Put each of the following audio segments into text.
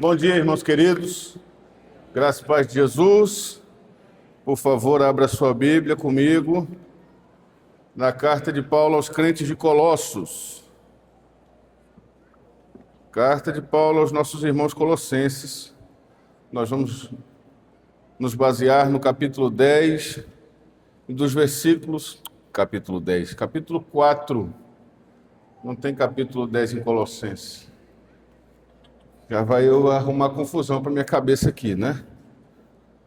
Bom dia, irmãos queridos. Graça e paz de Jesus. Por favor, abra sua Bíblia comigo na carta de Paulo aos crentes de Colossos. Carta de Paulo aos nossos irmãos colossenses. Nós vamos nos basear no capítulo 10 e dos versículos... capítulo 4. Não tem capítulo 10 em Colossenses. Já vai eu arrumar confusão para minha cabeça aqui, né?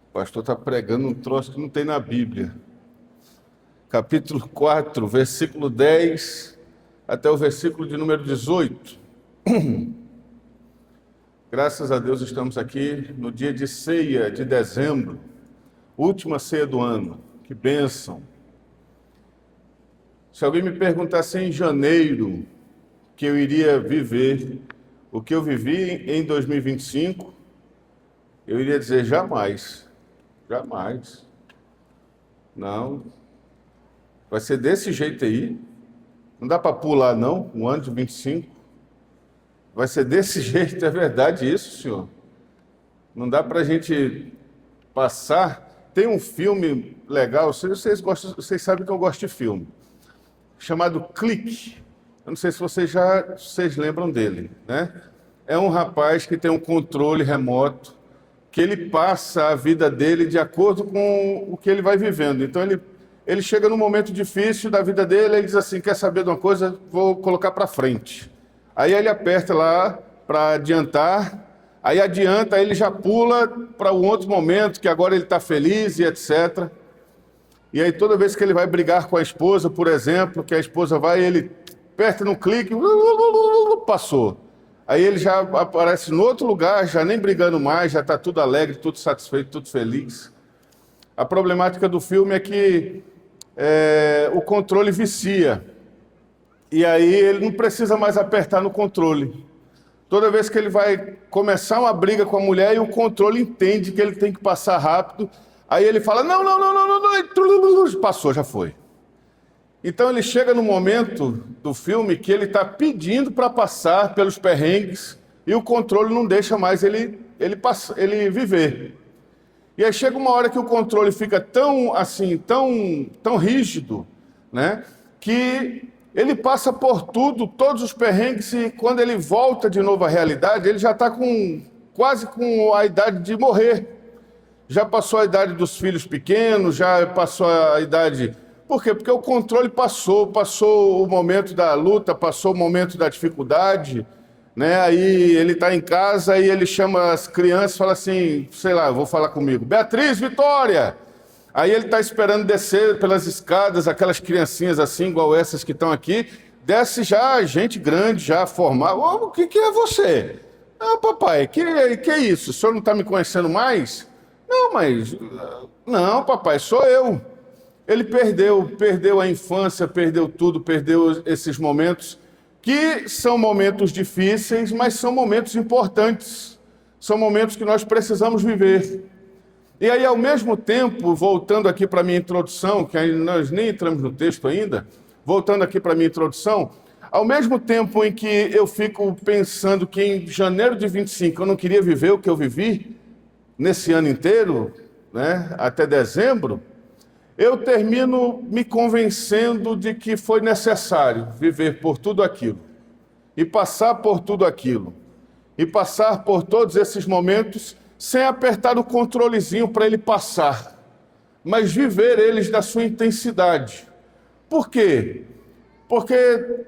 O pastor está pregando um troço que não tem na Bíblia. Capítulo 4, versículo 10 até o versículo de número 18. Graças a Deus estamos aqui no dia de ceia de dezembro, última ceia do ano. Que bênção! Se alguém me perguntasse em janeiro que eu iria viver o que eu vivi em 2025, eu iria dizer jamais, jamais. Não, vai ser desse jeito aí, não dá para pular não, um ano de 25, vai ser desse jeito, é verdade isso, senhor. Não dá para a gente passar. Tem um filme legal, vocês sabem que eu gosto de filme, chamado Clique. Eu não sei se vocês lembram dele, né? É um rapaz que tem um controle remoto, que ele passa a vida dele de acordo com o que ele vai vivendo. Então ele chega num momento difícil da vida dele, ele diz assim, quer saber de uma coisa? Vou colocar para frente. Aí ele aperta lá para adiantar, aí adianta, aí ele já pula para um outro momento, que agora ele está feliz e etc. E aí toda vez que ele vai brigar com a esposa, por exemplo, que a esposa vai, ele aperta no clique, passou. Aí ele já aparece no outro lugar, já nem brigando mais, já está tudo alegre, tudo satisfeito, tudo feliz. A problemática do filme é que o controle vicia. E aí ele não precisa mais apertar no controle. Toda vez que ele vai começar uma briga com a mulher e o controle entende que ele tem que passar rápido, aí ele fala, não, passou, já foi. Então ele chega no momento do filme que ele está pedindo para passar pelos perrengues e o controle não deixa mais ele viver. E aí chega uma hora que o controle fica tão rígido, né, que ele passa por todos os perrengues, e quando ele volta de novo à realidade, ele já está quase com a idade de morrer. Já passou a idade dos filhos pequenos, já passou a idade... Por quê? Porque o controle passou o momento da luta, passou o momento da dificuldade, né? Aí ele está em casa e ele chama as crianças e fala assim, sei lá, vou falar comigo, Beatriz, Vitória! Aí ele está esperando descer pelas escadas, aquelas criancinhas assim, igual essas que estão aqui, desce já gente grande, já formada. O que é você? Não, papai, que é isso? O senhor não está me conhecendo mais? Não, mas... Não, papai, sou eu. Ele perdeu a infância, perdeu tudo, perdeu esses momentos, que são momentos difíceis, mas são momentos importantes. São momentos que nós precisamos viver. E aí, ao mesmo tempo, voltando aqui para a minha introdução, que nós nem entramos no texto ainda, voltando aqui para a minha introdução, ao mesmo tempo em que eu fico pensando que em janeiro de 25 eu não queria viver o que eu vivi nesse ano inteiro, né, até dezembro, eu termino me convencendo de que foi necessário viver por tudo aquilo, e passar por tudo aquilo, e passar por todos esses momentos sem apertar o controlezinho para ele passar, mas viver eles da sua intensidade. Por quê? Porque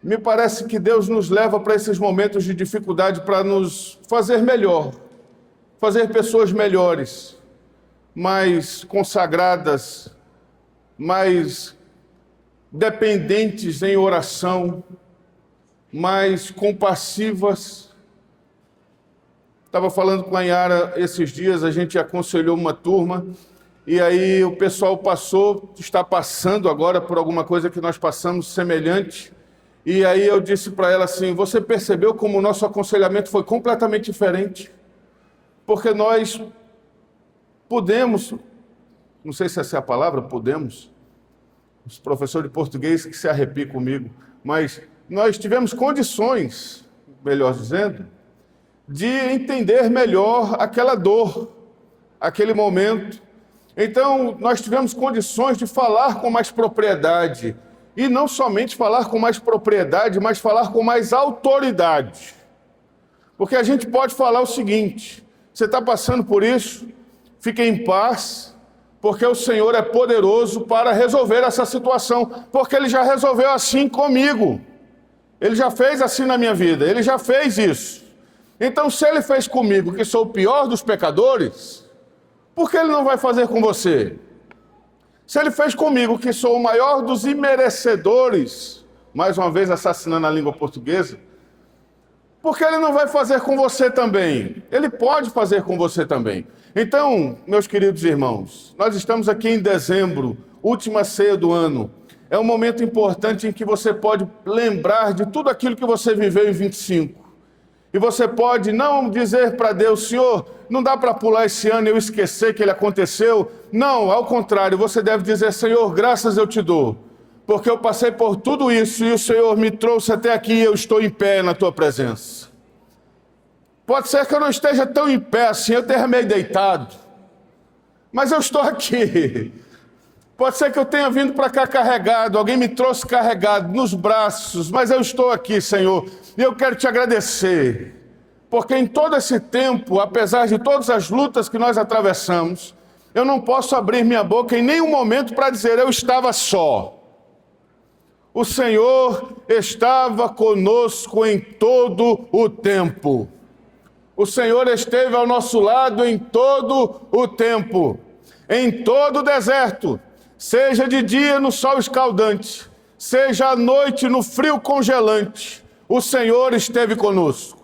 me parece que Deus nos leva para esses momentos de dificuldade para nos fazer melhor, fazer pessoas melhores, mais consagradas, mais dependentes em oração, mais compassivas. Estava falando com a Yara esses dias, a gente aconselhou uma turma, e aí o pessoal está passando agora por alguma coisa que nós passamos semelhante, e aí eu disse para ela assim, você percebeu como o nosso aconselhamento foi completamente diferente? Porque nós podemos, não sei se essa é a palavra, podemos, os professores de português que se arrepiem comigo, mas nós tivemos condições, melhor dizendo, de entender melhor aquela dor, aquele momento. Então, nós tivemos condições de falar com mais propriedade, e não somente falar com mais propriedade, mas falar com mais autoridade. Porque a gente pode falar o seguinte: você está passando por isso, fique em paz, porque o Senhor é poderoso para resolver essa situação, porque Ele já resolveu assim comigo, Ele já fez assim na minha vida, Ele já fez isso. Então, se Ele fez comigo, que sou o pior dos pecadores, por que Ele não vai fazer com você? Se Ele fez comigo, que sou o maior dos imerecedores, mais uma vez assassinando a língua portuguesa, por que Ele não vai fazer com você também? Ele pode fazer com você também. Então, meus queridos irmãos, nós estamos aqui em dezembro, última ceia do ano. É um momento importante em que você pode lembrar de tudo aquilo que você viveu em 25. E você pode não dizer para Deus: Senhor, não dá para pular esse ano e eu esquecer que ele aconteceu. Não, ao contrário, você deve dizer: Senhor, graças eu te dou, porque eu passei por tudo isso e o Senhor me trouxe até aqui e eu estou em pé na tua presença. Pode ser que eu não esteja tão em pé assim, eu esteja meio deitado, mas eu estou aqui. Pode ser que eu tenha vindo para cá carregado, alguém me trouxe carregado nos braços, mas eu estou aqui, Senhor, e eu quero te agradecer, porque em todo esse tempo, apesar de todas as lutas que nós atravessamos, eu não posso abrir minha boca em nenhum momento para dizer: eu estava só. O Senhor estava conosco em todo o tempo. O Senhor esteve ao nosso lado em todo o tempo, em todo o deserto, seja de dia no sol escaldante, seja à noite no frio congelante, o Senhor esteve conosco.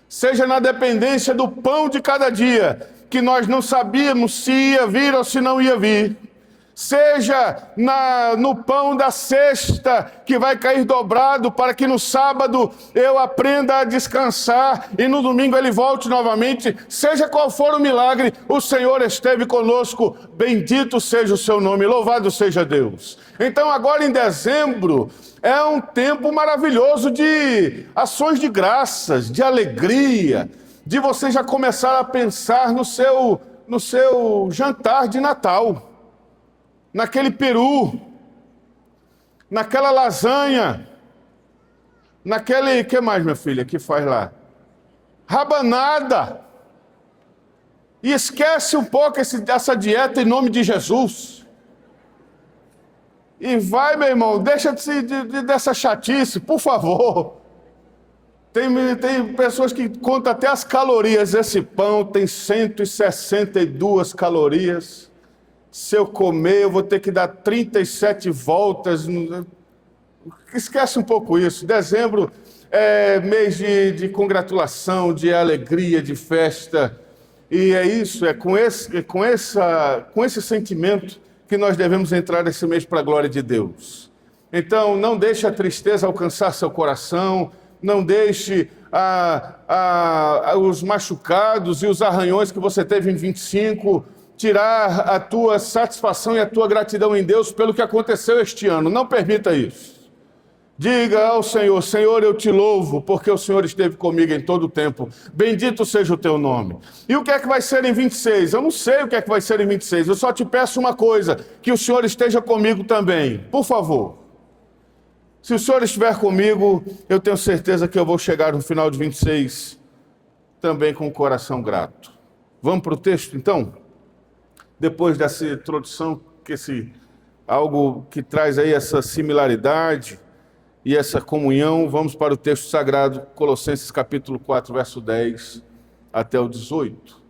Seja na dependência do pão de cada dia, que nós não sabíamos se ia vir ou se não ia vir, seja no pão da sexta, que vai cair dobrado, para que no sábado eu aprenda a descansar e no domingo ele volte novamente. Seja qual for o milagre, o Senhor esteve conosco. Bendito seja o seu nome, louvado seja Deus. Então agora em dezembro é um tempo maravilhoso de ações de graças, de alegria, de você já começar a pensar no seu jantar de Natal, naquele peru, naquela lasanha, naquele, que mais, minha filha, que faz lá? Rabanada. E esquece um pouco essa dieta em nome de Jesus. E vai, meu irmão, deixa dessa chatice, por favor. Tem pessoas que contam até as calorias. Esse pão tem 162 calorias. Se eu comer, eu vou ter que dar 37 voltas. Esquece um pouco isso. Dezembro é mês de congratulação, de alegria, de festa. E é isso, é com esse sentimento que nós devemos entrar esse mês para a glória de Deus. Então, não deixe a tristeza alcançar seu coração, não deixe os machucados e os arranhões que você teve em 25 tirar a tua satisfação e a tua gratidão em Deus pelo que aconteceu este ano. Não permita isso. Diga ao Senhor: Senhor, eu te louvo, porque o Senhor esteve comigo em todo o tempo. Bendito seja o teu nome. E o que é que vai ser em 26? Eu não sei o que é que vai ser em 26. Eu só te peço uma coisa: que o Senhor esteja comigo também. Por favor. Se o Senhor estiver comigo, eu tenho certeza que eu vou chegar no final de 26 também com o coração grato. Vamos para o texto, então? Depois dessa introdução, algo que traz aí essa similaridade e essa comunhão, vamos para o texto sagrado, Colossenses capítulo 4, verso 10 até o 18.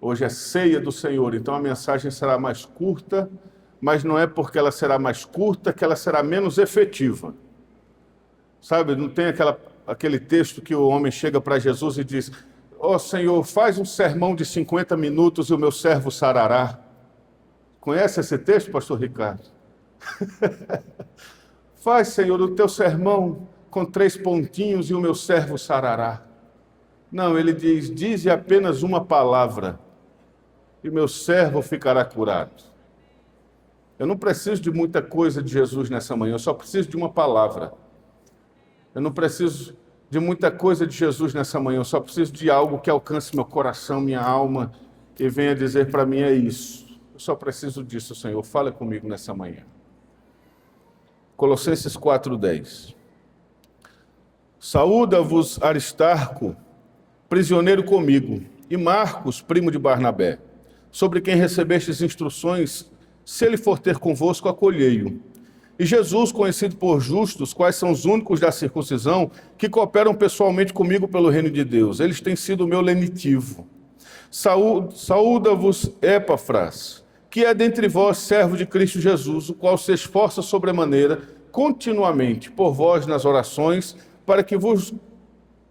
Hoje é ceia do Senhor, então a mensagem será mais curta, mas não é porque ela será mais curta que ela será menos efetiva. Sabe, não tem aquele texto que o homem chega para Jesus e diz: ó Senhor, faz um sermão de 50 minutos e o meu servo sarará. Conhece esse texto, pastor Ricardo? Faz, Senhor, o teu sermão com 3 pontinhos e o meu servo sarará. Não, ele diz: dize apenas uma palavra e o meu servo ficará curado. Eu não preciso de muita coisa de Jesus nessa manhã, eu só preciso de uma palavra. Eu não preciso de muita coisa de Jesus nessa manhã. Eu só preciso de algo que alcance meu coração, minha alma, e venha dizer para mim: é isso. Eu só preciso disso, Senhor. Fala comigo nessa manhã. Colossenses 4:10. Saúda-vos Aristarco, prisioneiro comigo, e Marcos, primo de Barnabé, sobre quem recebestes instruções, se ele for ter convosco, acolhei-o. E Jesus, conhecido por justos, quais são os únicos da circuncisão, que cooperam pessoalmente comigo pelo reino de Deus. Eles têm sido o meu lenitivo. Saúda-vos Epafras, que é dentre vós servo de Cristo Jesus, o qual se esforça sobremaneira, continuamente, por vós nas orações, para que vos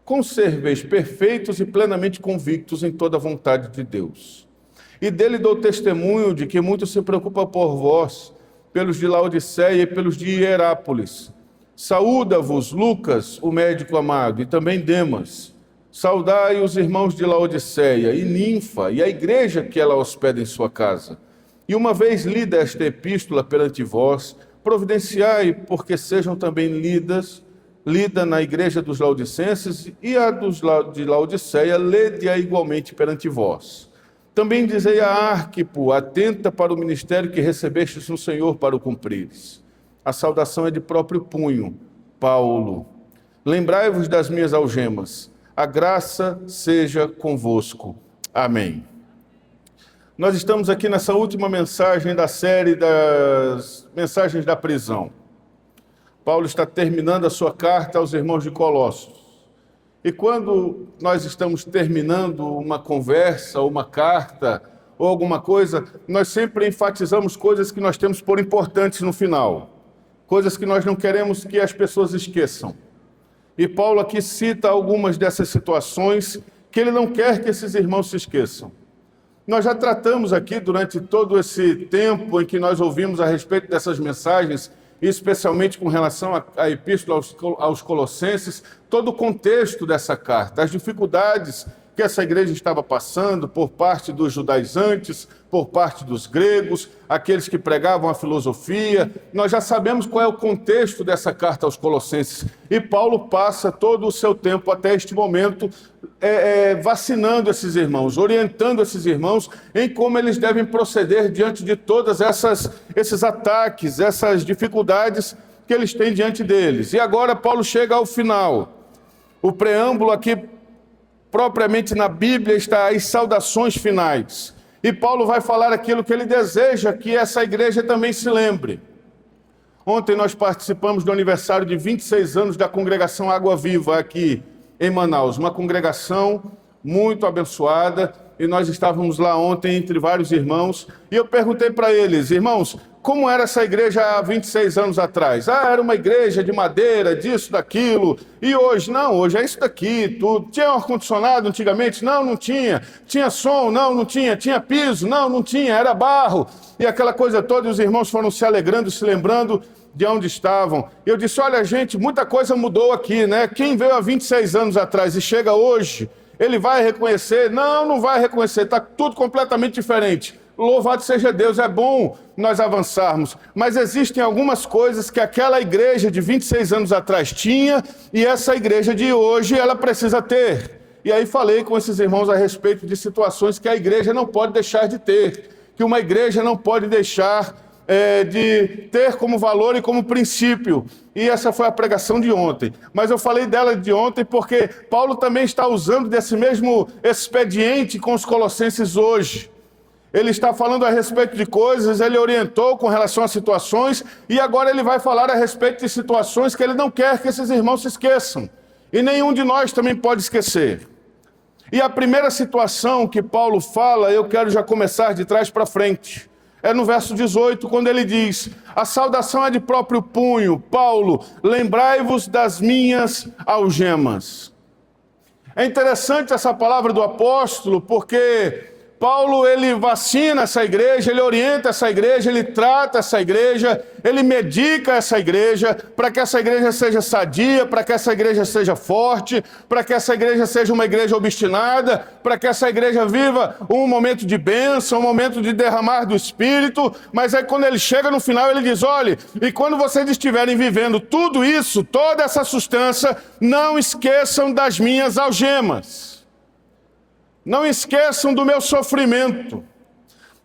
conserveis perfeitos e plenamente convictos em toda a vontade de Deus. E dele dou testemunho de que muito se preocupa por vós, pelos de Laodiceia e pelos de Hierápolis. Saúda-vos Lucas, o médico amado, e também Demas. Saudai os irmãos de Laodiceia e Ninfa, e a igreja que ela hospeda em sua casa. E uma vez lida esta epístola perante vós, providenciai, porque sejam também lida na igreja dos Laodicenses, e a de Laodiceia, lede-a igualmente perante vós. Também dizei a Arquipo, atenta para o ministério que recebestes no Senhor para o cumprires. A saudação é de próprio punho, Paulo. Lembrai-vos das minhas algemas. A graça seja convosco. Amém. Nós estamos aqui nessa última mensagem da série das mensagens da prisão. Paulo está terminando a sua carta aos irmãos de Colossos. E quando nós estamos terminando uma conversa, ou uma carta, ou alguma coisa, nós sempre enfatizamos coisas que nós temos por importantes no final. Coisas que nós não queremos que as pessoas esqueçam. E Paulo aqui cita algumas dessas situações que ele não quer que esses irmãos se esqueçam. Nós já tratamos aqui, durante todo esse tempo em que nós ouvimos a respeito dessas mensagens, especialmente com relação à epístola aos Colossenses, todo o contexto dessa carta, as dificuldades que essa igreja estava passando por parte dos judaizantes, por parte dos gregos, aqueles que pregavam a filosofia. Nós já sabemos qual é o contexto dessa carta aos Colossenses. E Paulo passa todo o seu tempo até este momento vacinando esses irmãos, orientando esses irmãos em como eles devem proceder diante de todas esses ataques, essas dificuldades que eles têm diante deles. E agora Paulo chega ao final. O preâmbulo aqui, propriamente na Bíblia, está as saudações finais. E Paulo vai falar aquilo que ele deseja que essa igreja também se lembre. Ontem nós participamos do aniversário de 26 anos da congregação Água Viva aqui em Manaus, uma congregação muito abençoada, e nós estávamos lá ontem entre vários irmãos, e eu perguntei para eles: irmãos, como era essa igreja há 26 anos atrás? Era uma igreja de madeira, disso, daquilo, e hoje? Não, hoje é isso daqui, tudo. Tinha ar-condicionado antigamente? Não, não tinha. Tinha som? Não, não tinha. Tinha piso? Não, não tinha, era barro, e aquela coisa toda. E os irmãos foram se alegrando, se lembrando de onde estavam. Eu disse: olha, gente, muita coisa mudou aqui, né? Quem veio há 26 anos atrás e chega hoje, ele vai reconhecer? Não, não vai reconhecer, está tudo completamente diferente. Louvado seja Deus, é bom nós avançarmos, mas existem algumas coisas que aquela igreja de 26 anos atrás tinha, e essa igreja de hoje, ela precisa ter. E aí falei com esses irmãos a respeito de situações que a igreja não pode deixar de ter, que uma igreja não pode deixar de ter como valor e como princípio. E essa foi a pregação de ontem. Mas eu falei dela de ontem porque Paulo também está usando desse mesmo expediente com os colossenses hoje. Ele está falando a respeito de coisas, ele orientou com relação a situações, e agora ele vai falar a respeito de situações que ele não quer que esses irmãos se esqueçam. E nenhum de nós também pode esquecer. E a primeira situação que Paulo fala, eu quero já começar de trás para frente. É no verso 18, quando ele diz: a saudação é de próprio punho, Paulo, lembrai-vos das minhas algemas. É interessante essa palavra do apóstolo, porque Paulo, ele vacina essa igreja, ele orienta essa igreja, ele trata essa igreja, ele medica essa igreja, para que essa igreja seja sadia, para que essa igreja seja forte, para que essa igreja seja uma igreja obstinada, para que essa igreja viva um momento de bênção, um momento de derramar do Espírito. Mas aí quando ele chega no final, ele diz: olha, e quando vocês estiverem vivendo tudo isso, toda essa sustância, não esqueçam das minhas algemas. Não esqueçam do meu sofrimento.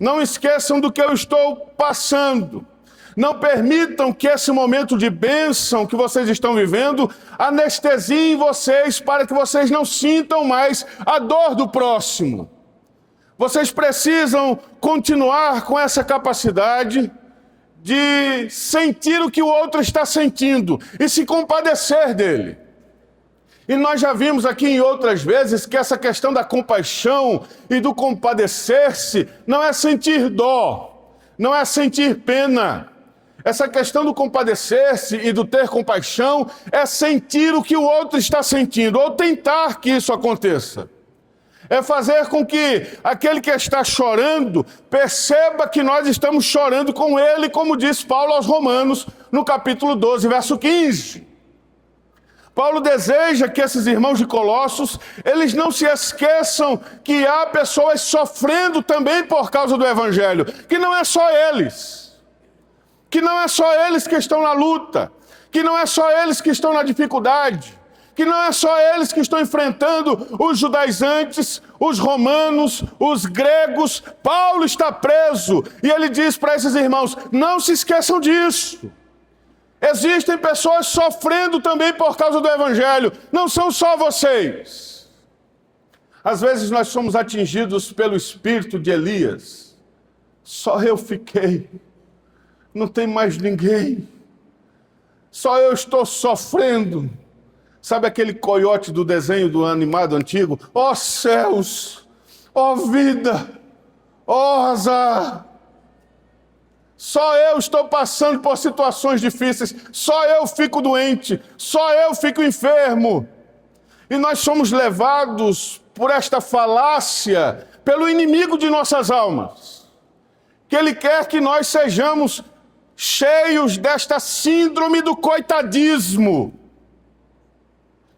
Não esqueçam do que eu estou passando. Não permitam que esse momento de bênção que vocês estão vivendo anestesie vocês para que vocês não sintam mais a dor do próximo. Vocês precisam continuar com essa capacidade de sentir o que o outro está sentindo e se compadecer dele. E nós já vimos aqui em outras vezes que essa questão da compaixão e do compadecer-se não é sentir dó, não é sentir pena. Essa questão do compadecer-se e do ter compaixão é sentir o que o outro está sentindo, ou tentar que isso aconteça. É fazer com que aquele que está chorando perceba que nós estamos chorando com ele, como diz Paulo aos Romanos, no capítulo 12, verso 15. Paulo deseja que esses irmãos de Colossos, eles não se esqueçam que há pessoas sofrendo também por causa do Evangelho, que não é só eles, que não é só eles que estão na luta, que não é só eles que estão na dificuldade, que não é só eles que estão enfrentando os judaizantes, os romanos, os gregos. Paulo está preso e ele diz para esses irmãos: não se esqueçam disso. Existem pessoas sofrendo também por causa do Evangelho, não são só vocês. Às vezes nós somos atingidos pelo espírito de Elias. Só eu fiquei, não tem mais ninguém, só eu estou sofrendo. Sabe aquele coiote do desenho do animado antigo? Ó céus, ó vida, ó azar. Só eu estou passando por situações difíceis, só eu fico doente, só eu fico enfermo. E nós somos levados por esta falácia, pelo inimigo de nossas almas, que ele quer que nós sejamos cheios desta síndrome do coitadismo,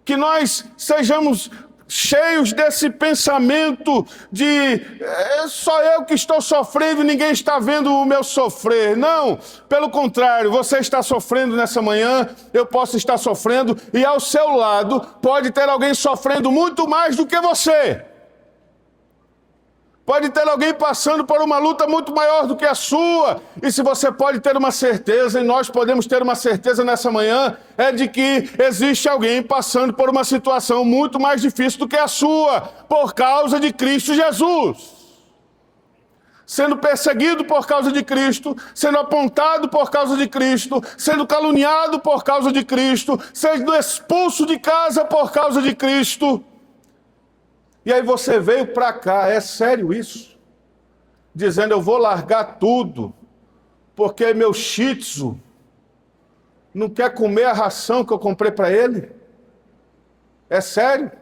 que nós sejamos cheios desse pensamento de só eu que estou sofrendo e ninguém está vendo o meu sofrer. Não, pelo contrário, você está sofrendo nessa manhã, eu posso estar sofrendo, e ao seu lado pode ter alguém sofrendo muito mais do que você. Pode ter alguém passando por uma luta muito maior do que a sua. E se você pode ter uma certeza, e nós podemos ter uma certeza nessa manhã, é de que existe alguém passando por uma situação muito mais difícil do que a sua, por causa de Cristo Jesus. Sendo perseguido por causa de Cristo, sendo apontado por causa de Cristo, sendo caluniado por causa de Cristo, sendo expulso de casa por causa de Cristo. E aí você veio para cá, é sério isso? Dizendo: eu vou largar tudo, porque meu shih tzu não quer comer a ração que eu comprei para ele? É sério?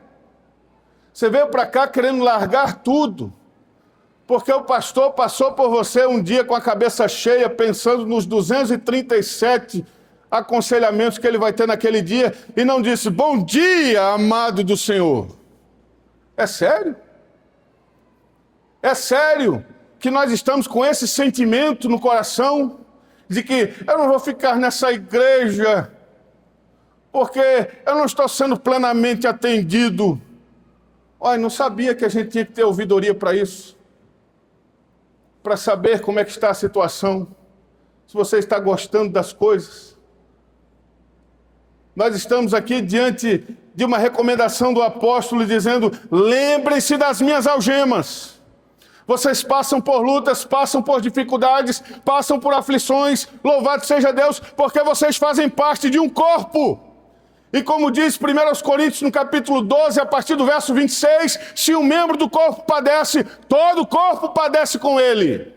Você veio para cá querendo largar tudo, porque o pastor passou por você um dia com a cabeça cheia, pensando nos 237 aconselhamentos que ele vai ter naquele dia, e não disse: bom dia, amado do Senhor. É sério? É sério que nós estamos com esse sentimento no coração de que eu não vou ficar nessa igreja porque eu não estou sendo plenamente atendido? Olha, não sabia que a gente tinha que ter ouvidoria para isso, para saber como é que está a situação, se você está gostando das coisas. Nós estamos aqui diante de uma recomendação do apóstolo dizendo: lembrem-se das minhas algemas. Vocês passam por lutas, passam por dificuldades, passam por aflições. Louvado seja Deus, porque vocês fazem parte de um corpo. E como diz 1 Coríntios no capítulo 12, a partir do verso 26, se um membro do corpo padece, todo o corpo padece com ele.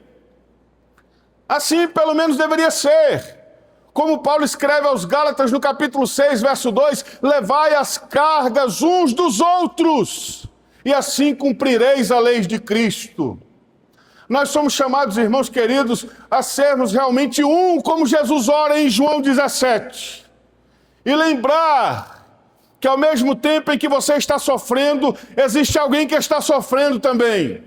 Assim pelo menos deveria ser. Como Paulo escreve aos Gálatas no capítulo 6, verso 2, levai as cargas uns dos outros, e assim cumprireis a lei de Cristo. Nós somos chamados, irmãos queridos, a sermos realmente um, como Jesus ora em João 17. E lembrar que ao mesmo tempo em que você está sofrendo, existe alguém que está sofrendo também.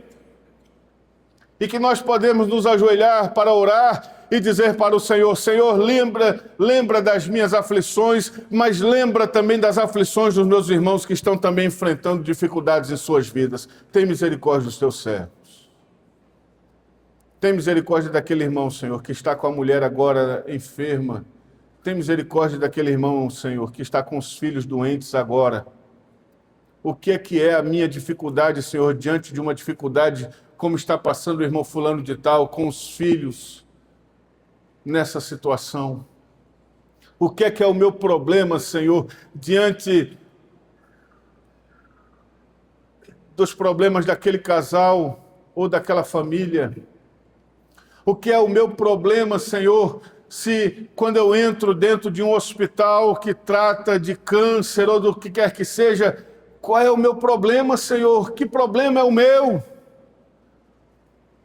E que nós podemos nos ajoelhar para orar e dizer para o Senhor: Senhor, lembra das minhas aflições, mas lembra também das aflições dos meus irmãos que estão também enfrentando dificuldades em suas vidas. Tem misericórdia dos teus servos. Tem misericórdia daquele irmão, Senhor, que está com a mulher agora enferma. Tem misericórdia daquele irmão, Senhor, que está com os filhos doentes agora. O que é a minha dificuldade, Senhor, diante de uma dificuldade como está passando o irmão fulano de tal com os filhos nessa situação? O que é o meu problema, Senhor, diante dos problemas daquele casal ou daquela família? O que é o meu problema, Senhor, se quando eu entro dentro de um hospital que trata de câncer ou do que quer que seja, qual é o meu problema, Senhor? Que problema é o meu?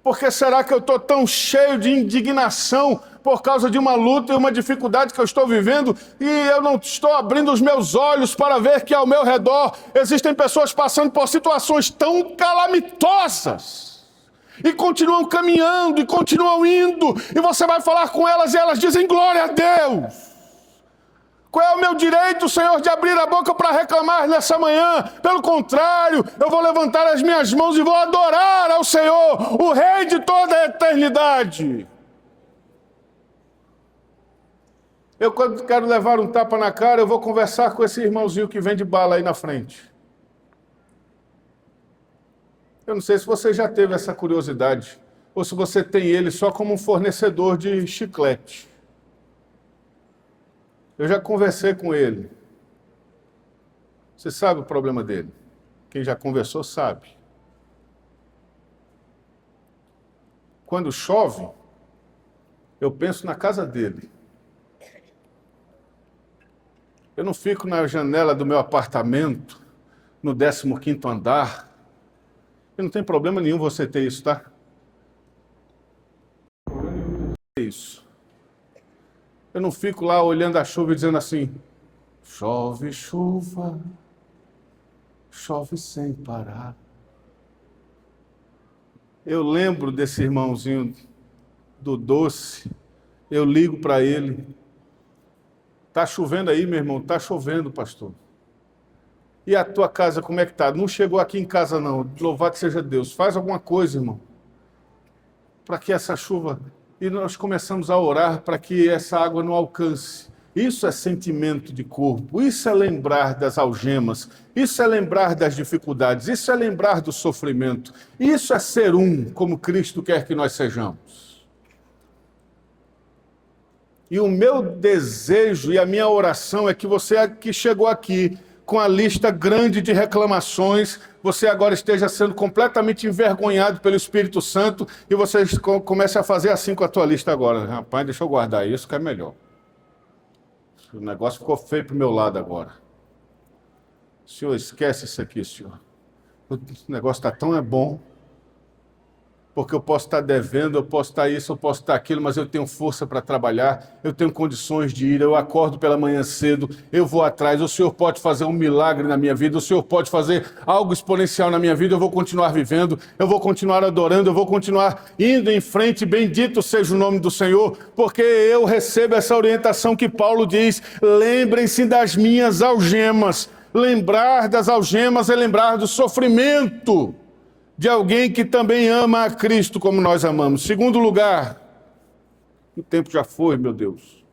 Por que será que eu estou tão cheio de indignação por causa de uma luta e uma dificuldade que eu estou vivendo e eu não estou abrindo os meus olhos para ver que ao meu redor existem pessoas passando por situações tão calamitosas e continuam caminhando e continuam indo, e você vai falar com elas e elas dizem glória a Deus? Qual é o meu direito, Senhor, de abrir a boca para reclamar nessa manhã? Pelo contrário, eu vou levantar as minhas mãos e vou adorar ao Senhor, o Rei de toda a eternidade. Eu, quando quero levar um tapa na cara, eu vou conversar com esse irmãozinho que vende bala aí na frente. Eu não sei se você já teve essa curiosidade, ou se você tem ele só como um fornecedor de chiclete. Eu já conversei com ele. Você sabe o problema dele. Quem já conversou sabe. Quando chove, eu penso na casa dele. Eu não fico na janela do meu apartamento, no 15º andar. E não tem problema nenhum você ter isso, tá? Isso. Eu não fico lá olhando a chuva e dizendo assim: chove chuva, chove sem parar. Eu lembro desse irmãozinho do doce, eu ligo para ele: tá chovendo aí, meu irmão? Tá chovendo, pastor. E a tua casa, como é que tá? Não chegou aqui em casa, não. Louvado seja Deus. Faz alguma coisa, irmão, para que essa chuva... E nós começamos a orar para que essa água não alcance. Isso é sentimento de corpo. Isso é lembrar das algemas. Isso é lembrar das dificuldades. Isso é lembrar do sofrimento. Isso é ser um, como Cristo quer que nós sejamos. E o meu desejo e a minha oração é que você que chegou aqui com a lista grande de reclamações, você agora esteja sendo completamente envergonhado pelo Espírito Santo e você comece a fazer assim com a tua lista agora. Rapaz, deixa eu guardar isso que é melhor. O negócio ficou feio para o meu lado agora. Senhor, esquece isso aqui, Senhor. O negócio está tão bom. Porque eu posso estar devendo, eu posso estar isso, eu posso estar aquilo, mas eu tenho força para trabalhar, eu tenho condições de ir, eu acordo pela manhã cedo, eu vou atrás, o Senhor pode fazer um milagre na minha vida, o Senhor pode fazer algo exponencial na minha vida, eu vou continuar vivendo, eu vou continuar adorando, eu vou continuar indo em frente, bendito seja o nome do Senhor, porque eu recebo essa orientação que Paulo diz: lembrem-se das minhas algemas. Lembrar das algemas é lembrar do sofrimento de alguém que também ama a Cristo como nós amamos. Segundo lugar, o tempo já foi, meu Deus.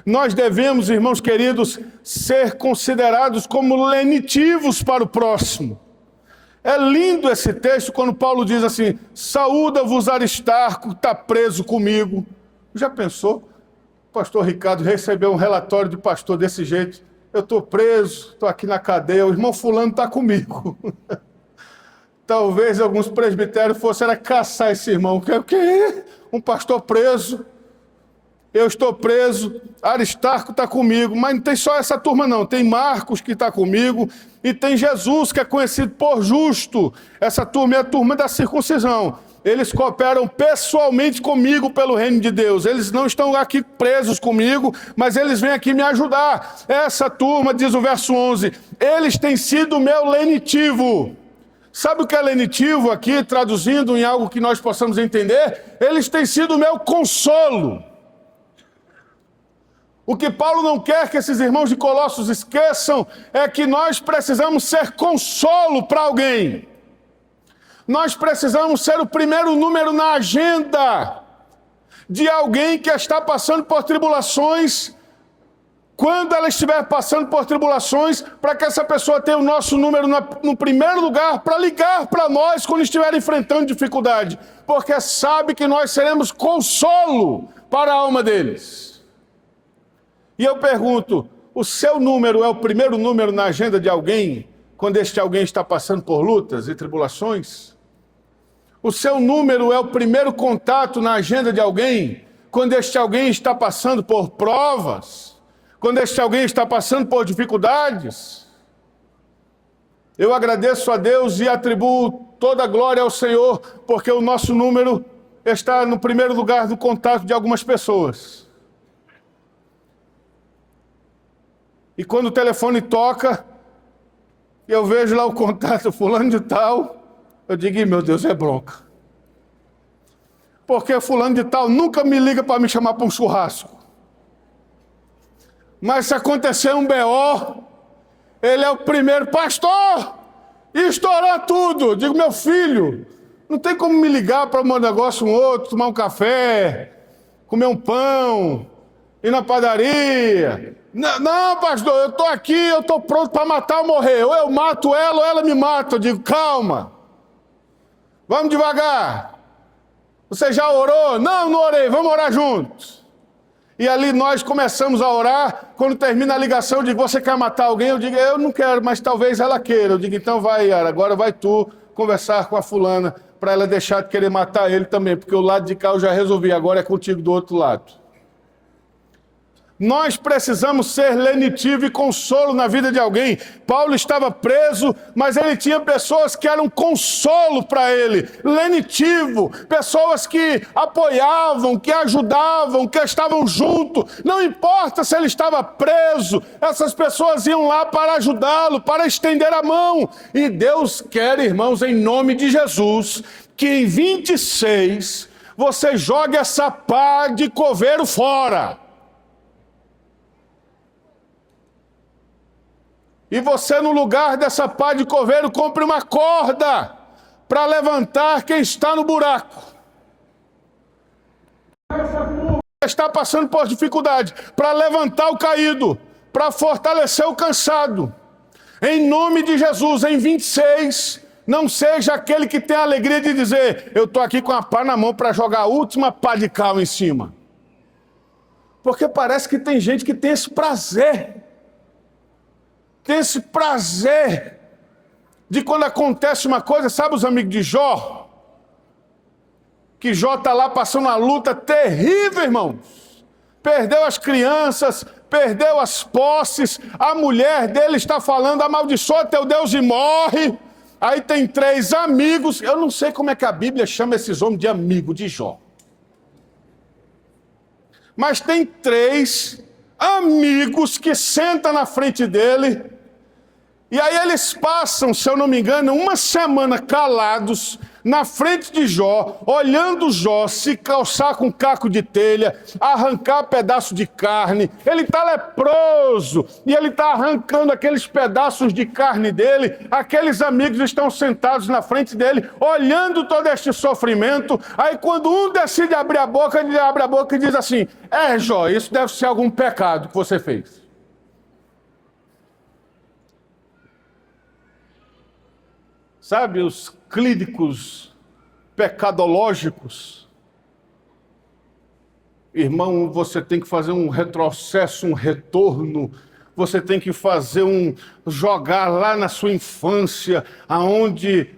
Nós devemos, irmãos queridos, ser considerados como lenitivos para o próximo. É lindo esse texto quando Paulo diz assim: saúda-vos Aristarco, está preso comigo. Já pensou? O pastor Ricardo recebeu um relatório de pastor desse jeito: eu estou preso, estou aqui na cadeia, o irmão fulano está comigo. Talvez alguns presbitérios fossem caçar esse irmão. O quê? Um pastor preso? Eu estou preso, Aristarco está comigo, mas não tem só essa turma não, tem Marcos que está comigo, e tem Jesus que é conhecido por justo. Essa turma é a turma da circuncisão. eles cooperam pessoalmente comigo pelo reino de Deus. Eles não estão aqui presos comigo, mas eles vêm aqui me ajudar. Essa turma, diz o verso 11, eles têm sido meu lenitivo. Sabe o que é lenitivo aqui, traduzindo em algo que nós possamos entender? Eles têm sido meu consolo. O que Paulo não quer que esses irmãos de Colossos esqueçam é que nós precisamos ser consolo para alguém. Nós precisamos ser o primeiro número na agenda de alguém que está passando por tribulações, quando ela estiver passando por tribulações, para que essa pessoa tenha o nosso número no primeiro lugar, para ligar para nós quando estiver enfrentando dificuldade, porque sabe que nós seremos consolo para a alma deles. E eu pergunto, o seu número é o primeiro número na agenda de alguém, quando este alguém está passando por lutas e tribulações? O seu número é o primeiro contato na agenda de alguém, quando este alguém está passando por provas, quando este alguém está passando por dificuldades? Eu agradeço a Deus e atribuo toda a glória ao Senhor, porque o nosso número está no primeiro lugar do contato de algumas pessoas. E quando o telefone toca, eu vejo lá o contato fulano de tal, eu digo, meu Deus, é bronca. Porque fulano de tal nunca me liga para me chamar para um churrasco. Mas se acontecer um BO, ele é o primeiro, pastor, estourou tudo. Eu digo, meu filho, não tem como me ligar para um negócio, um outro, tomar um café, comer um pão, ir na padaria. Não, pastor, eu estou aqui, eu estou pronto para matar ou morrer. Ou eu mato ela ou ela me mata. Eu digo, calma, vamos devagar. Você já orou? Não, não orei, vamos orar juntos. E ali nós começamos a orar. Quando termina a ligação, eu digo, você quer matar alguém? Eu digo, eu não quero, mas talvez ela queira. Eu digo, então vai, Yara, agora vai tu conversar com a fulana para ela deixar de querer matar ele também, porque o lado de cá eu já resolvi, agora é contigo do outro lado. Nós precisamos ser lenitivo e consolo na vida de alguém. Paulo estava preso, mas ele tinha pessoas que eram consolo para ele. Lenitivo, pessoas que apoiavam, que ajudavam, que estavam junto. Não importa se ele estava preso, essas pessoas iam lá para ajudá-lo, para estender a mão. E Deus quer, irmãos, em nome de Jesus, que em 26 você jogue essa pá de coveiro fora. E você, no lugar dessa pá de coveiro, compre uma corda para levantar quem está no buraco. Está passando por dificuldade, para levantar o caído, para fortalecer o cansado. Em nome de Jesus, em 26, não seja aquele que tem a alegria de dizer, eu estou aqui com a pá na mão para jogar a última pá de cal em cima. Porque parece que tem gente que tem esse prazer. Tem esse prazer de quando acontece uma coisa, sabe os amigos de Jó? Que Jó está lá passando uma luta terrível, irmãos. Perdeu as crianças, perdeu as posses, a mulher dele está falando, amaldiçoa teu Deus e morre. Aí tem 3 amigos, eu não sei como é que a Bíblia chama esses homens de amigo de Jó. Mas tem 3 amigos que sentam na frente dele. E aí eles passam, se eu não me engano, uma semana calados na frente de Jó, olhando Jó se calçar com caco de telha, arrancar pedaço de carne. Ele está leproso e ele está arrancando aqueles pedaços de carne dele. Aqueles amigos estão sentados na frente dele, olhando todo este sofrimento. Aí quando um decide abrir a boca, ele abre a boca e diz assim, Jó, isso deve ser algum pecado que você fez. Sabe, os clínicos pecadológicos? Irmão, você tem que fazer um retrocesso, um retorno. Você tem que fazer jogar lá na sua infância, aonde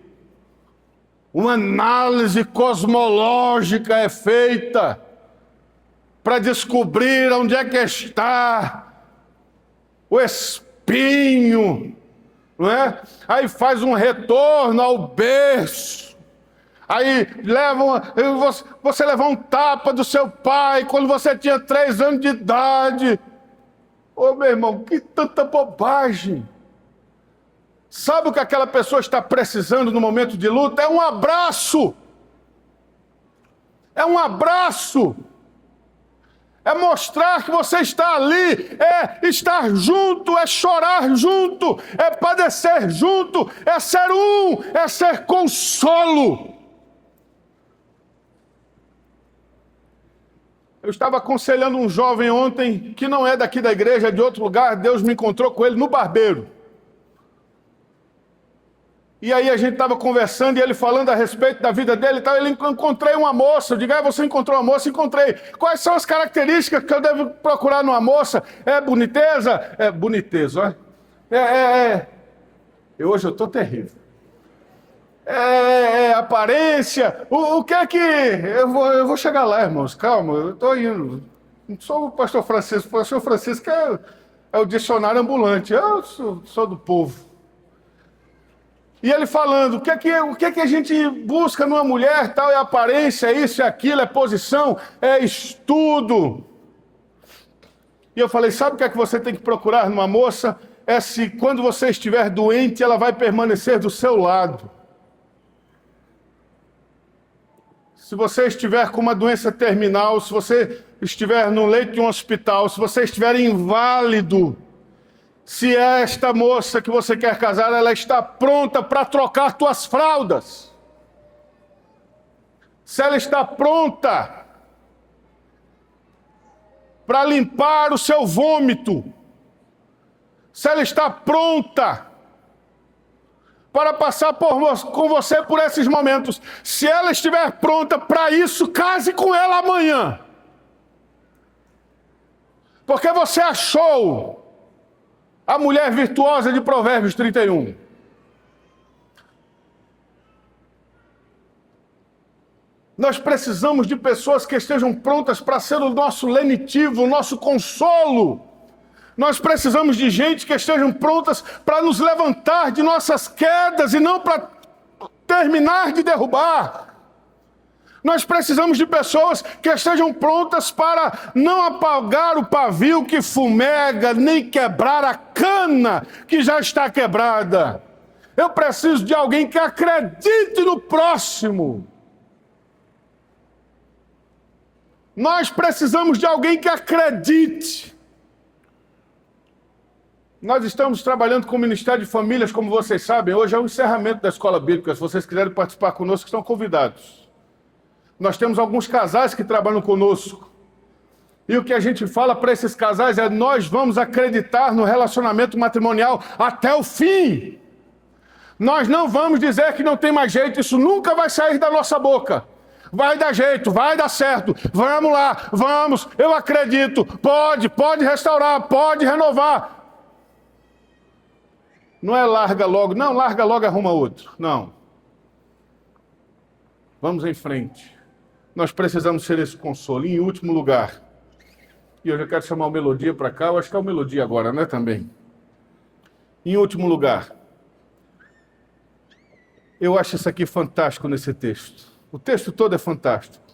uma análise cosmológica é feita para descobrir onde é que está o espinho. Não é? Aí faz um retorno ao berço, Aí você levou um tapa do seu pai quando você tinha 3 anos de idade. Ô meu irmão, que tanta bobagem. Sabe o que aquela pessoa está precisando no momento de luta? É um abraço. É um abraço. É mostrar que você está ali, é estar junto, é chorar junto, é padecer junto, é ser um, é ser consolo. Eu estava aconselhando um jovem ontem, que não é daqui da igreja, é de outro lugar. Deus me encontrou com ele no barbeiro. E aí a gente estava conversando e ele falando a respeito da vida dele e tal. Ele encontrei uma moça. Eu digo, você encontrou uma moça? Encontrei. Quais são as características que eu devo procurar numa moça? É boniteza? É boniteza, olha. Hoje eu estou terrível. Aparência. O que é que... Eu vou chegar lá, irmãos. Calma, eu estou indo. Não sou o pastor Francisco. O pastor Francisco é o dicionário ambulante. Eu sou do povo. E ele falando, o que é que a gente busca numa mulher, tal, é aparência, é isso, é aquilo, é posição, é estudo. E eu falei, sabe o que é que você tem que procurar numa moça? É se quando você estiver doente, ela vai permanecer do seu lado. Se você estiver com uma doença terminal, se você estiver no leito de um hospital, se você estiver inválido, se esta moça que você quer casar, ela está pronta para trocar tuas fraldas. Se ela está pronta para limpar o seu vômito. Se ela está pronta para passar com você por esses momentos. Se ela estiver pronta para isso, case com ela amanhã. Porque você achou a mulher virtuosa de Provérbios 31. Nós precisamos de pessoas que estejam prontas para ser o nosso lenitivo, o nosso consolo. Nós precisamos de gente que estejam prontas para nos levantar de nossas quedas e não para terminar de derrubar. Nós precisamos de pessoas que estejam prontas para não apagar o pavio que fumega, nem quebrar a cana que já está quebrada. Eu preciso de alguém que acredite no próximo. Nós precisamos de alguém que acredite. Nós estamos trabalhando com o Ministério de Famílias, como vocês sabem. Hoje é o encerramento da Escola Bíblica. Se vocês quiserem participar conosco, estão convidados. Nós temos alguns casais que trabalham conosco. E o que a gente fala para esses casais é: nós vamos acreditar no relacionamento matrimonial até o fim. Nós não vamos dizer que não tem mais jeito. Isso nunca vai sair da nossa boca. Vai dar jeito, vai dar certo. Vamos lá, vamos. Eu acredito. Pode restaurar, pode renovar. Não é larga logo. Não, larga logo e arruma outro. Não. Vamos em frente. Nós precisamos ser esse consolo. E em último lugar, e eu já quero chamar o Melodia para cá, eu acho que é o Melodia agora, né, também. Em último lugar, eu acho isso aqui fantástico nesse texto. O texto todo é fantástico,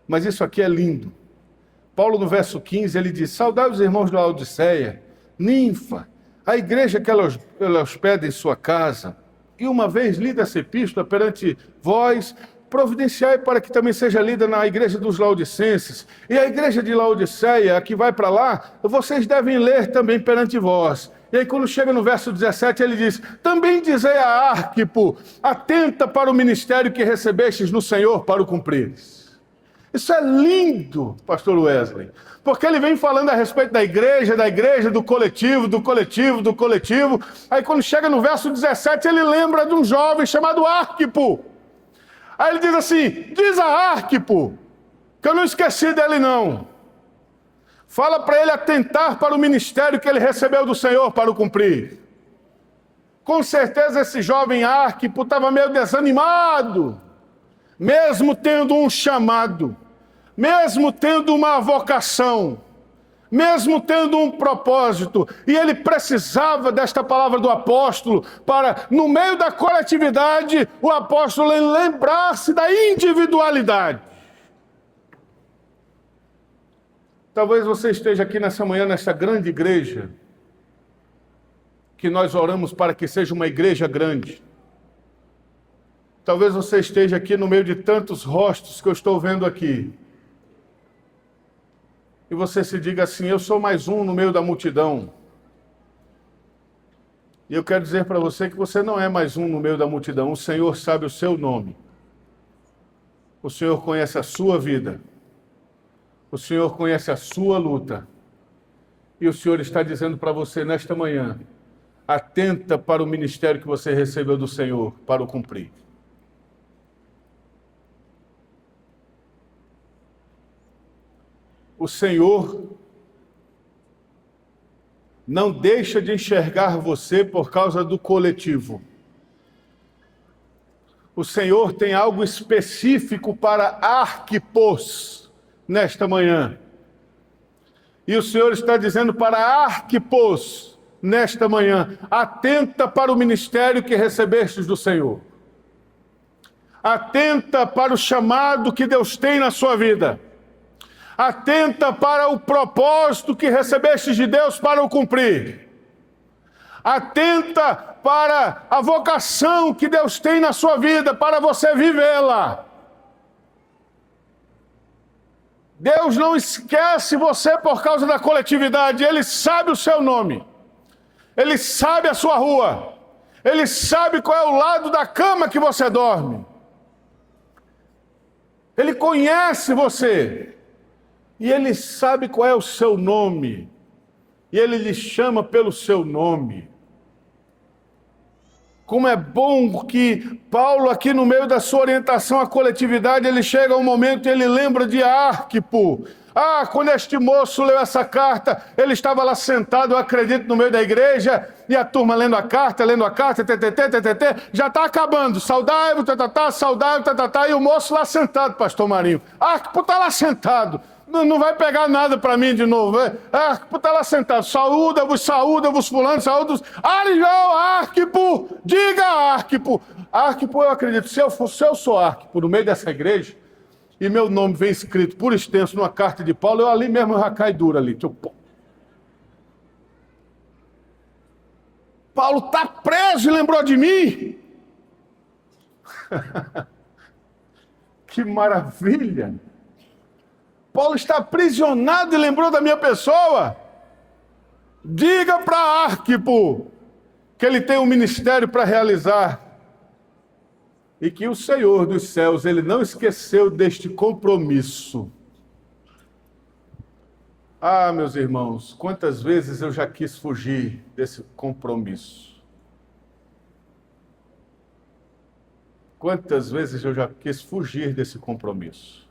mas isso aqui é lindo. Paulo, no verso 15, ele diz: saudai os irmãos de Laodiceia, Ninfa, a igreja que ela hospeda em sua casa, e uma vez lida essa epístola perante vós, providenciai para que também seja lida na igreja dos Laodicenses. E a igreja de Laodiceia, que vai para lá, vocês devem ler também perante vós. E aí quando chega no verso 17, ele diz: também dizei a Arquipo, atenta para o ministério que recebestes no Senhor para o cumprires. Isso é lindo, pastor Wesley, porque ele vem falando a respeito da igreja, do coletivo. Aí quando chega no verso 17, ele lembra de um jovem chamado Arquipo. Aí ele diz assim: diz a Arquipo, que eu não esqueci dele não. Fala para ele atentar para o ministério que ele recebeu do Senhor para o cumprir. Com certeza esse jovem Arquipo estava meio desanimado, mesmo tendo um chamado, mesmo tendo uma vocação, mesmo tendo um propósito. E ele precisava desta palavra do apóstolo para, no meio da coletividade, o apóstolo lembrar-se da individualidade. Talvez você esteja aqui nessa manhã, nessa grande igreja, que nós oramos para que seja uma igreja grande. Talvez você esteja aqui no meio de tantos rostos que eu estou vendo aqui. E você se diga assim: eu sou mais um no meio da multidão. E eu quero dizer para você que você não é mais um no meio da multidão. O Senhor sabe o seu nome. O Senhor conhece a sua vida. O Senhor conhece a sua luta. E o Senhor está dizendo para você nesta manhã: atenta para o ministério que você recebeu do Senhor para o cumprir. O Senhor não deixa de enxergar você por causa do coletivo. O Senhor tem algo específico para Arquipos nesta manhã. E o Senhor está dizendo para Arquipos nesta manhã: atenta para o ministério que recebestes do Senhor. Atenta para o chamado que Deus tem na sua vida. Atenta para o propósito que recebestes de Deus para o cumprir. Atenta para a vocação que Deus tem na sua vida para você vivê-la. Deus não esquece você por causa da coletividade. Ele sabe o seu nome. Ele sabe a sua rua. Ele sabe qual é o lado da cama que você dorme. Ele conhece você. E Ele sabe qual é o seu nome. E Ele lhe chama pelo seu nome. Como é bom que Paulo, aqui no meio da sua orientação à coletividade, ele chega a um momento e ele lembra de Arquipo. Quando este moço leu essa carta, ele estava lá sentado, eu acredito, no meio da igreja, e a turma lendo a carta, já está acabando. Saudável, saudável, e o moço lá sentado, pastor Marinho. Arquipo está lá sentado. Não vai pegar nada para mim de novo. Arquipo está lá sentado. Saúda-vos, fulano, saúda-vos. Arquipo, diga Arquipo. Arquipo, eu acredito, se eu sou Arquipo no meio dessa igreja, e meu nome vem escrito por extenso numa carta de Paulo, eu ali mesmo já cai duro ali. Paulo está preso e lembrou de mim. Que maravilha. Paulo está aprisionado e lembrou da minha pessoa. Diga para Arquipo que ele tem um ministério para realizar. E que o Senhor dos céus, Ele não esqueceu deste compromisso. Meus irmãos, quantas vezes eu já quis fugir desse compromisso. Quantas vezes eu já quis fugir desse compromisso.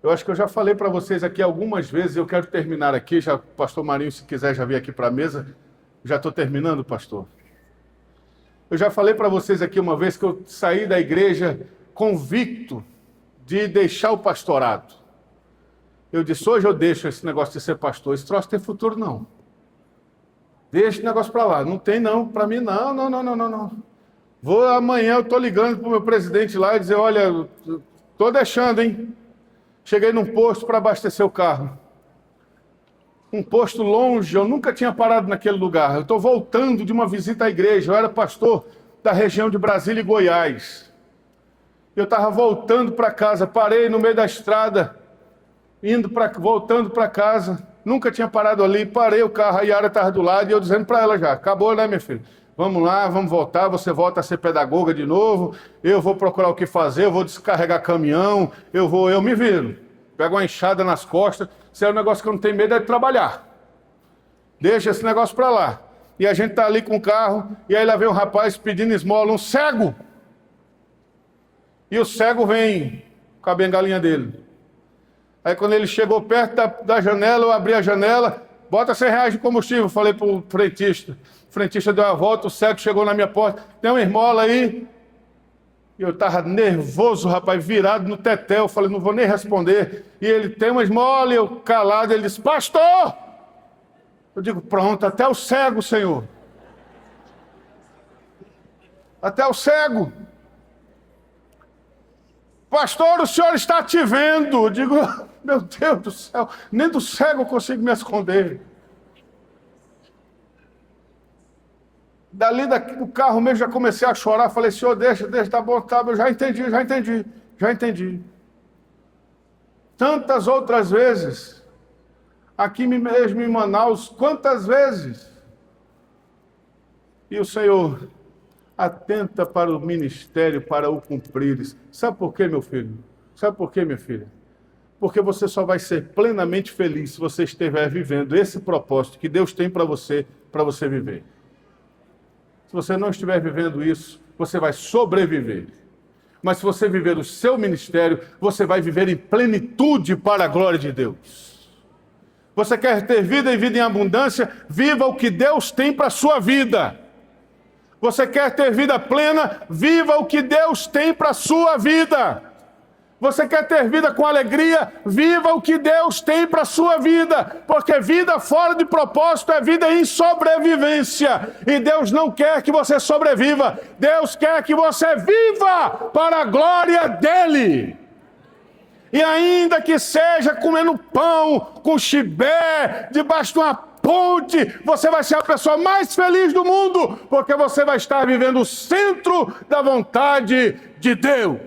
Eu acho que eu já falei para vocês aqui algumas vezes, eu quero terminar aqui, já, pastor Marinho, se quiser já vir aqui para a mesa. Já estou terminando, pastor. Eu já falei para vocês aqui uma vez que eu saí da igreja convicto de deixar o pastorado. Eu disse: hoje eu deixo esse negócio de ser pastor, esse troço tem futuro não. Deixa esse negócio para lá, não tem não, para mim não. Vou amanhã, eu estou ligando para o meu presidente lá e dizer: olha, estou deixando, hein. Cheguei num posto para abastecer o carro. Um posto longe, eu nunca tinha parado naquele lugar. Eu estou voltando de uma visita à igreja. Eu era pastor da região de Brasília e Goiás. Eu estava voltando para casa, parei no meio da estrada, voltando para casa. Nunca tinha parado ali, parei o carro, a Yara estava do lado e eu dizendo para ela já: acabou, né, minha filha? Vamos lá, vamos voltar, você volta a ser pedagoga de novo, eu vou procurar o que fazer, eu vou descarregar caminhão, eu me viro. Pego uma enxada nas costas. Isso é um negócio que eu não tenho medo, é de trabalhar. Deixa esse negócio para lá. E a gente está ali com o carro, e aí lá vem um rapaz pedindo esmola, um cego. E o cego vem com a bengalinha dele. Aí quando ele chegou perto da janela, eu abri a janela, bota R$100 de combustível, falei para o frentista. O frentista deu a volta, o cego chegou na minha porta: tem uma esmola aí? E eu estava nervoso, rapaz, virado no tetel. Eu falei, não vou nem responder. E ele tem uma esmola, eu calado. Ele disse, pastor! Eu digo, pronto, até o cego, Senhor. Até o cego. Pastor, o senhor está te vendo. Eu digo, meu Deus do céu, nem do cego eu consigo me esconder. Dali do carro mesmo já comecei a chorar. Falei, senhor, deixa, tá bom, tá, eu já entendi. Tantas outras vezes, aqui mesmo em Manaus, quantas vezes? E o Senhor atenta para o ministério, para o cumprires. Sabe por quê, meu filho? Sabe por quê, minha filha? Porque você só vai ser plenamente feliz se você estiver vivendo esse propósito que Deus tem para você viver. Se você não estiver vivendo isso, você vai sobreviver. Mas se você viver o seu ministério, você vai viver em plenitude para a glória de Deus. Você quer ter vida e vida em abundância? Viva o que Deus tem para a sua vida. Você quer ter vida plena? Viva o que Deus tem para a sua vida. Você quer ter vida com alegria? Viva o que Deus tem para a sua vida. Porque vida fora de propósito é vida em sobrevivência. E Deus não quer que você sobreviva. Deus quer que você viva para a glória dEle. E ainda que seja comendo pão com chibé, debaixo de uma ponte, você vai ser a pessoa mais feliz do mundo, porque você vai estar vivendo o centro da vontade de Deus.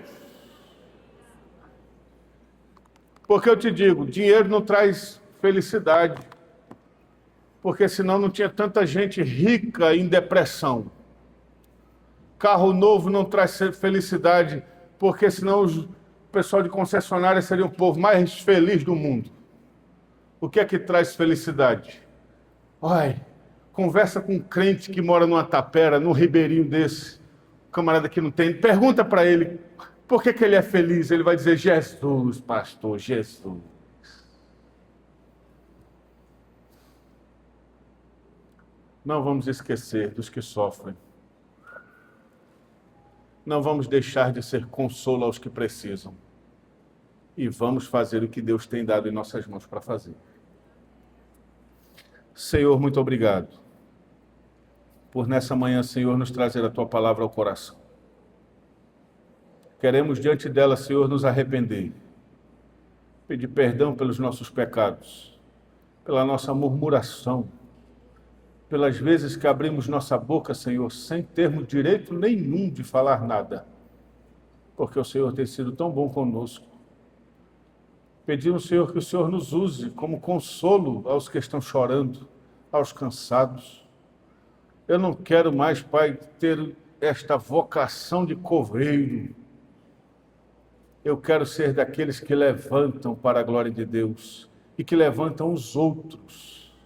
Porque eu te digo, dinheiro não traz felicidade, porque senão não tinha tanta gente rica em depressão. Carro novo não traz felicidade, porque senão o pessoal de concessionária seria o povo mais feliz do mundo. O que é que traz felicidade? Olha, conversa com um crente que mora numa tapera, num ribeirinho desse, camarada que não tem, pergunta para ele, por que ele é feliz? Ele vai dizer, Jesus, pastor, Jesus. Não vamos esquecer dos que sofrem. Não vamos deixar de ser consolo aos que precisam. E vamos fazer o que Deus tem dado em nossas mãos para fazer. Senhor, muito obrigado por nessa manhã, Senhor, nos trazer a Tua palavra ao coração. Queremos diante dela, Senhor, nos arrepender, pedir perdão pelos nossos pecados, pela nossa murmuração, pelas vezes que abrimos nossa boca, Senhor, sem termos direito nenhum de falar nada, porque o Senhor tem sido tão bom conosco. Pedimos, Senhor, que o Senhor nos use como consolo aos que estão chorando, aos cansados. Eu não quero mais, Pai, ter esta vocação de coveiro. Eu quero ser daqueles que levantam para a glória de Deus e que levantam os outros.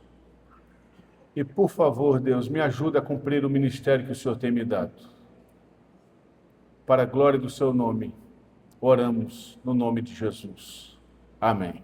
E, por favor, Deus, me ajuda a cumprir o ministério que o Senhor tem me dado. Para a glória do Seu nome, oramos no nome de Jesus. Amém.